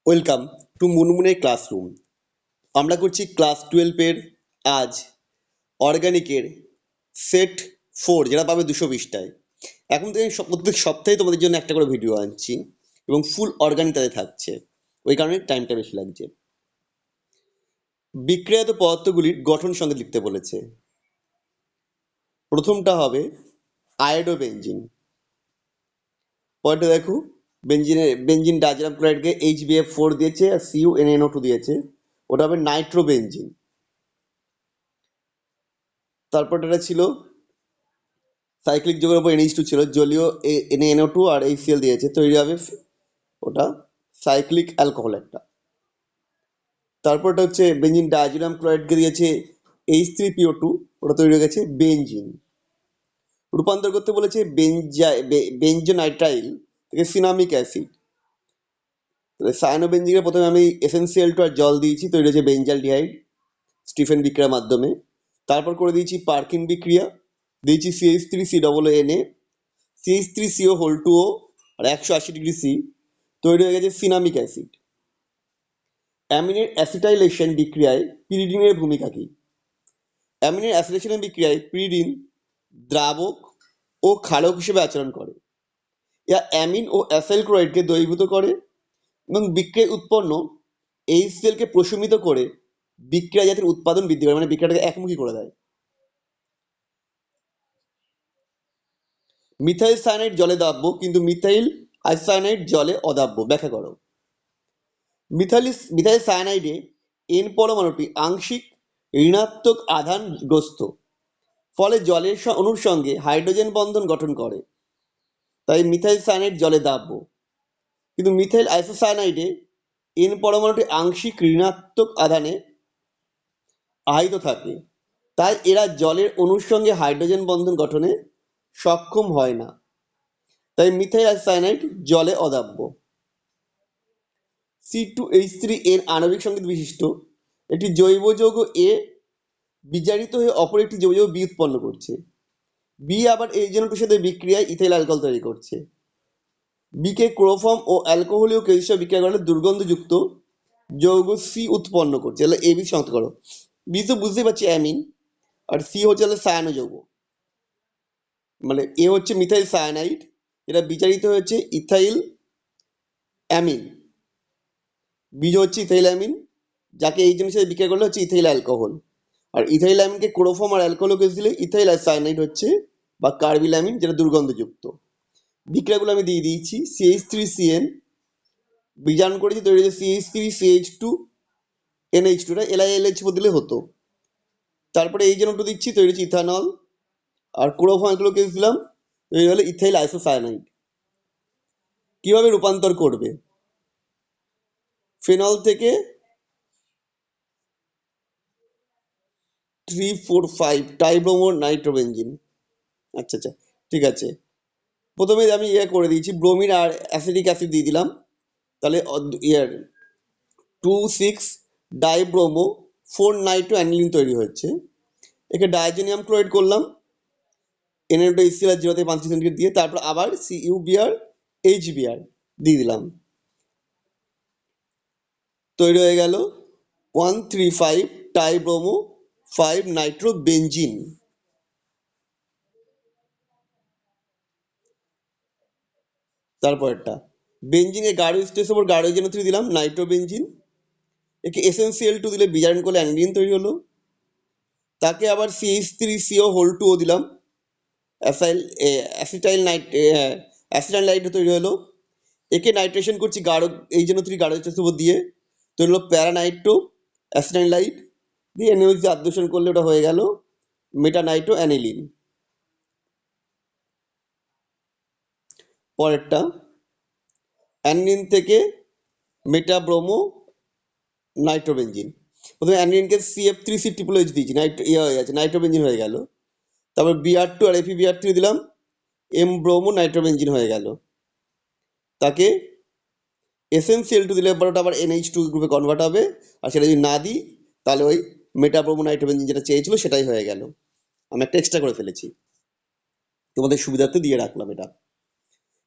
Welcome to মুনমুনের classroom. আমরা করছি class 12-এর আজ অর্গানিকের সেট 4, যেটা পাবে 220টায়। এখন থেকে প্রত্যেক সপ্তাহে তোমাদের জন্য একটা করে ভিডিও আনছি এবং ফুল অর্গানিক তাদের থাকছে, ওই কারণে টাইমটা বেশি লাগছে। বিক্রিয়াত পদার্থগুলির গঠন সঙ্গে লিখতে বলেছে। প্রথমটা হবে আয়োডোবেনজিন। পরেরটা দেখো, বেনজিন ডাইজারাম ক্লোরাইডকে HBF4 দিয়েছে আর CuNaNO2 দিয়েছে, ওটা হবে নাইট্রোবেনজিন। তারপরটা ছিল সাইক্লিক যৌগের উপর NH2 ছিল, জলীয় NaNO2 আর HCl দিয়েছে, তৈরি হবে ওটা সাইক্লিক অ্যালকোহল একটা। তারপরটা হচ্ছে বেনজিন ডাইজোনিয়াম ক্লোরাইডকে দিয়েছে H3PO2, ওটা তৈরি হয়ে গেছে বেনজিন। রূপান্তর করতে বলেছে বেনজোনাইট্রাইল থেকে সিনামিক অ্যাসিড। সায়ানোবেনজিনে প্রথমে আমি এসেনসিয়াল2 আর জল দিয়েছি, তৈরি হয়েছে বেনজালডিহাইড স্টিফেন বিক্রিয়ার মাধ্যমে। তারপর করে দিয়েছি পার্কিন বিক্রিয়া, দিয়েছি CH3COONA, CH3CO2O আর 180°C, তৈরি হয়ে গেছে সিনামিক অ্যাসিড। অ্যামিনের অ্যাসিটাইলেশন বিক্রিয়ায় পিরিডিনের ভূমিকা কী? অ্যামিনের অ্যাসিটাইলেশন বিক্রিয়ায় পিরিডিন দ্রাবক ও ক্ষারক হিসেবে আচরণ করে। এরা অ্যামিন ও অ্যাসাইল ক্লোরাইডকে দ্রবীভূত করে এবং বিক্রিয়ায় উৎপন্ন HCl কে প্রশমিত করে বিক্রিয়া জাতের উৎপাদন বৃদ্ধি করে, মানে বিক্রিয়াটাকে একমুখী করে দেয়। মিথাইল সায়ানাইড জলে দাব্য, কিন্তু মিথাইল আইসোসায়ানাইড জলে অদাব্য। ব্যাখ্যা করো। মিথাইল সায়ানাইডে N পরমাণুটি আংশিক ঋণাত্মক আধানগ্রস্ত, ফলে জলের অণুর সঙ্গে হাইড্রোজেন বন্ধন গঠন করে, তাই মিথাইল সায়ানাইড জলে দাব্য। কিন্তু মিথাইল আইসোসায়ানাইডে N পরমাণুটি আংশিক ঋণাত্মক আধানে আহিত থাকে, তাই এরা জলের অণুর সঙ্গে হাইড্রোজেন বন্ধন গঠনে সক্ষম হয় না, তাই মিথাইল সায়ানাইড জলে অদাব্য। C2H3N আণবিক সংকেত বিশিষ্ট একটি জৈব যৌগ A বিজারিত হয়ে অপর একটি জৈব যৌগ B উৎপন্ন করছে। B আবার HNO2 সাথে বিক্রিয়ায় ইথাইল অ্যালকোহল তৈরি করছে। B কে ক্লোরোফর্ম ও অ্যালকোহলীয় গ্যাসের সাথে বিক্রিয়া করলে দুর্গন্ধযুক্ত যৌগ C উৎপন্ন করছে। তাহলে AB শনাক্ত করো। B তো বুঝতেই পারছি অ্যামিন, আর C হচ্ছে সায়ানো যৌগ, মানে A হচ্ছে মিথাইল সায়ানাইড, যেটা বিজারিত হয়েছে ইথাইল অ্যামিন। বীজ হচ্ছে ইথাইল অ্যামিন, যাকে এই জিনিসের সাথে বিক্রিয়া করলে হচ্ছে ইথাইল অ্যালকোহল। আর ইথাইল অ্যামিনকে ক্লোরোফর্ম আর অ্যালকোহল গ্যাস দিলে ইথাইল সায়ানাইড হচ্ছে বা কার্বিল অ্যামিন, যেটা দুর্গন্ধযুক্ত। বিক্রিয়াগুলো আমি দিয়ে দিয়েছি। CH3CN বিজারণ করেছি, তৈরি হয়েছে CH3CH2NH2, LiLH দিলে হতো। তারপরে HNO2 দিচ্ছি, তৈরি হচ্ছে ইথানল, আর ক্লোরোফর্ম অ্যালকোহল গ্যাস দিলাম, তৈরি হলো ইথাইল আইসোসায়ানাইড। কিভাবে রূপান্তর করবে? ফেনল থেকে 3,4,5 টাইব্রোমো নাইট্রোবেনজিন। আচ্ছা, ঠিক আছে। প্রথমে আমি করে দিয়েছি, ব্রোমিন আর অ্যাসিটিক অ্যাসিড দিয়ে দিলাম, তাহলে 2,6 ডাইব্রোমো 4 নাইট্রো অ্যানিলিন তৈরি হচ্ছে। একে ডাইজোনিয়াম ক্লোরাইড করলাম, Na2HCl 0 থেকে 5 সেন্টিগ্রেড দিয়ে, তারপর আবার CuBr HBr দিয়ে দিলাম, তৈরি হয়ে গেল 1,3,5 টাইব্রোমো 5 নাইট্রো বেনজিন। তারপরটা বেনজিনে গাঢ় স্টেজের উপর গাঢ় HNO3 দিলাম, নাইট্রোবেনজিন। একে এসেনসিয়াল2 দিলে বিজারণ করলে অ্যানিলিন তৈরি হলো। তাকে আবার CH3CO2O দিলাম, অ্যাসিটাইল তৈরি হলো। একে নাইট্রেশন করছি গাঢ় HNO3 গাঢ় স্টেজের উপর দিয়ে, তৈরি হলো প্যারানাইট্রো অ্যাসিটাইলাইট দিয়ে NaOH আদ্যশন করলে ওটা হয়ে গেল মেটানাইট্রো অ্যানিলিন। পরেরটা অ্যানিলিন থেকে মেটাব্রোমো নাইট্রোবেনজিন। প্রথমে অ্যানিলিনকে CF3C≡H দিয়েছি, হয়ে গেছে, নাইট্রোবেনজিন হয়ে গেল। তারপর Br2 আর FeBr3 দিলাম, M ব্রোমো নাইট্রোবেনজিন হয়ে গেল। তাকে এসেনসিয়াল2 দিলে ওটা আবার NH2 গ্রুপে কনভার্ট হবে, আর সেটা যদি না দিই তাহলে ওই মেটাব্রোমো নাইট্রোবেনজিন যেটা চেয়েছিল সেটাই হয়ে গেল। আমি একটা এক্সট্রা করে ফেলেছি, তোমাদের সুবিধার্থে দিয়ে রাখলাম এটা।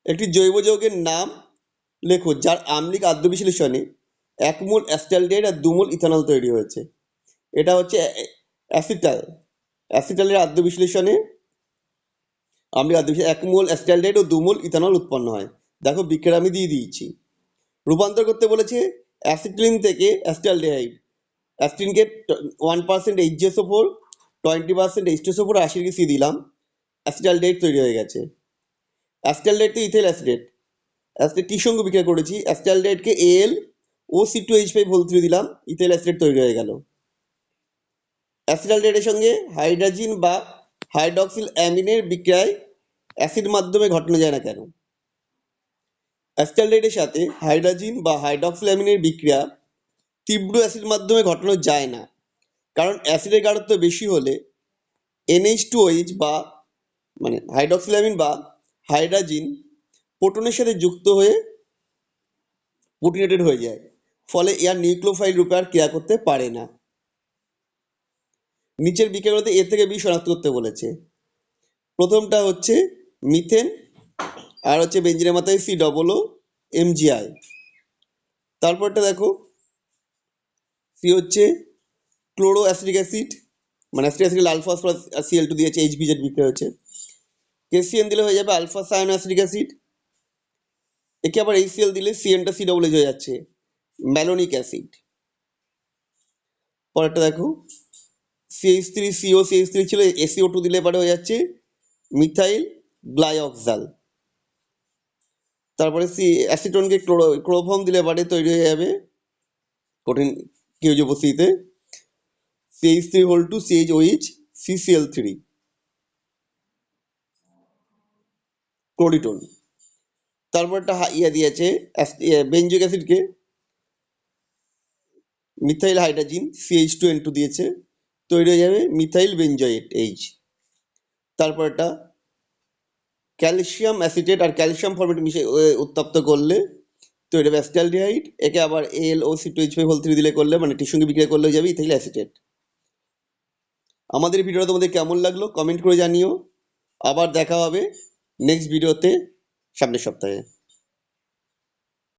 একটি জৈব যৌগের নাম লেখো যার আম্লিক আদ্য বিশ্লেষণে 1 মোল অ্যাসিটালডিহাইড আর 2 মোল ইথানল তৈরি হয়েছে। এটা হচ্ছে অ্যাসিটাল। অ্যাসিটালের আদ্য বিশ্লেষণে 1 মোল অ্যাসিটালডিহাইড ও 2 মোল ইথানল উৎপন্ন হয়। দেখো বিক্রিয়া আমি দিয়ে দিয়েছি। রূপান্তর করতে বলেছে অ্যাসিটিলিন থেকে অ্যাসিটালডিহাইড। অ্যাসিটিনকে 1% HGSO4, 20% H2SO4, 80 C দিলাম, অ্যাসিটালডিহাইড তৈরি হয়ে গেছে। অ্যাসিটালডিহাইড তো ইথাইল অ্যাসিটেট। অ্যাসিটেট কি সঙ্গে বিক্রিয়া করেছি, অ্যাসিটালডিহাইডকে Al ও C2H5O3 দিলাম, ইথাইল অ্যাসিটেট তৈরি হয়ে গেল। অ্যাসিটালডিহাইডের সঙ্গে হাইড্রাজিন বা হাইড্রক্সিল অ্যামিনের বিক্রিয়ায় অ্যাসিড মাধ্যমে ঘটানো যায় না কেন? অ্যাসিটালডিহাইডের সাথে হাইড্রাজিন বা হাইড্রক্সিল অ্যামিনের বিক্রিয়া তীব্র অ্যাসিড মাধ্যমে ঘটানো যায় না, কারণ অ্যাসিডের গাঢ়ত্ব বেশি হলে NH2OH বা মানে হাইড্রক্সিলামিন বা হাইড্রাজিন প্রোটনের সাথে যুক্ত হয়ে প্রোটিনেটেড হয়ে যায়, ফলে এর নিউক্লিওফাইল রূপে আর ক্রিয়া করতে পারে না। নিচের বিক্রিয়াগুলোতে A থেকে B শনাক্ত করতে বলেছে। প্রথমটা হচ্ছে মিথেন, আর হচ্ছে বেঞ্জিনের মাথায় COO MgI। তারপরটা দেখো C হচ্ছে ক্লোরো অ্যাসিটিক অ্যাসিড, মানে অ্যাসিটিক অ্যাসিড লাল ফসফরাস Cl2 দিয়েছে, HBZ বিক্রিয়া হচ্ছে। KCN দিলে হয়ে যাবে আলফা সায়ানো অ্যাসিটিক অ্যাসিড। একে আবার HCl দিলে CNটা COOH হয়ে যাচ্ছে, ম্যালোনিক অ্যাসিড। পরেরটা দেখো CH3CO, CH3 ছিল, SiO2 দিলে পরে হয়ে যাচ্ছে মিথাইল গ্লাইঅক্সাল। তারপরে অ্যাসিটনকে ক্লোরোফর্ম দিলে পরে তৈরি হয়ে যাবে কঠিন কেউজ উপস্থিতিতে CH3 CHOH CCl3 ক্লোরিটোন। তারপর একটা দিয়েছে বেঞ্জিক অ্যাসিডকে মিথাইল হাইড্রোজেন CH2N2 দিয়েছে, তৈরি হয়ে যাবে মিথাইল বেঞ্জয়েট H। তারপর একটা ক্যালসিয়াম অ্যাসিটেট আর ক্যালসিয়াম ফরমেট মিশে উত্তপ্ত করলে তৈরি হবে অ্যাসিটালডিহাইড। একে আবার AlO2H5O3 দিলে করলে মানে টির সঙ্গে বিক্রিয়া করলে হয়ে যাবে ইথাইল অ্যাসিটেট। আমাদের ভিডিওটা তোমাদের কেমন লাগলো কমেন্ট করে জানিও। আবার দেখা হবে নেক্সট ভিডিওতে সামনের সপ্তাহে।